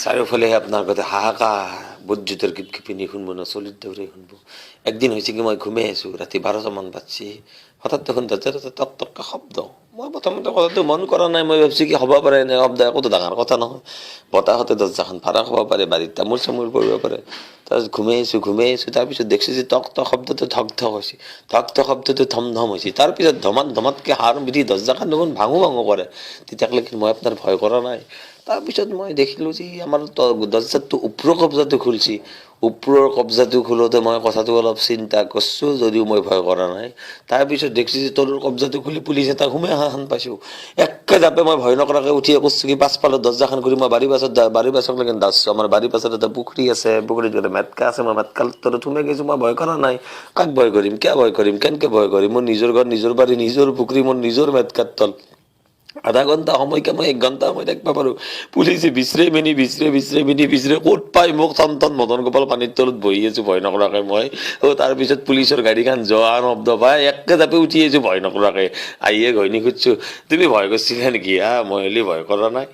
চাৰিওফালে আপোনাৰ গোটেই হাহাকাৰ বৈদ্যুতৰ কিপকিপিনি শুনব ন চলিৰ দৌৰে শুনব একদিন হৈছে কি মই ঘুমাই আছোঁ ৰাতি 12টামান বাজছি হঠাৎ দেখোন দৰ্জাৰ টক টককৈ শব্দ মই প্ৰথমতে কথাটো মন কৰা নাই মই ভাবছোঁ কি হ'ব পাৰে এনে শব্দ একোতো ডাঙৰ কথা নহয় বতাহতে দৰ্জাখন ভাড়া খাব পাৰে বাৰীত তামোল চামোল পৰিব পাৰে তাৰপিছত ঘুমাই আছোঁ তাৰপিছত দেখিছোঁ যে টক টক শব্দটো ঠক ঠক হৈছে ঠক ঠক শব্দটো ধম ধম হৈছে তাৰপিছত ধমাতকৈ সাৰ মিলি দৰ্জাখন দেখোন ভাঙো কৰে তেতিয়ালৈকে মই আপোনাৰ ভয় কৰা নাই তাৰপিছত মই দেখিলোঁ যে আমাৰ দৰ্জাটো ওপৰৰ কব্জাটো খুলিছে ওপৰৰ কব্জাটো খোলোতে মই কথাটো অলপ চিন্তা কৰিছোঁ যদিও মই ভয় কৰা নাই তাৰপিছত দেখিছোঁ যে তলৰ কব্জাটো খুলি পুলিচ এটা সোমাই অহা হান পাইছোঁ একে জাপে মই ভয় নকৰাকৈ উঠি কৈছোঁ কি পাছফালৰ দৰ্জাখন ঘূৰি মই বাৰী পাছলৈকে দাচছোঁ আমাৰ বাৰীৰ পাছত এটা পুখুৰী আছে পুখুৰীত গোটেই মেটকা আছে মই মেটকাৰ তলত সোমাই গৈছোঁ মই ভয় কৰা নাই কাক ভয় কৰিম কিয় ভয় কৰিম কেনেকৈ ভয় কৰিম মোৰ নিজৰ ঘৰ নিজৰ বাৰী নিজৰ পুখুৰী মোৰ নিজৰ মেটকাৰ তল আধা ঘণ্টা সময়কে মই 1 ঘণ্টা সময় দেখবা পাৰোঁ পুলিচে বিচৰে ক'ত পাই মোক টন মদন গোপাল পানীৰ তলত বহি আছোঁ ভয় নকৰাকৈ মই তাৰপিছত পুলিচৰ গাড়ীখন যোৱাৰ শব্দ পাই একে জাপে উঠি আহিছোঁ ভয় নকৰাকৈ আহিয়ে ঘৈণী খুজিছোঁ তুমি ভয় কৰিছিলা নেকি মই হ'লে ভয় কৰা নাই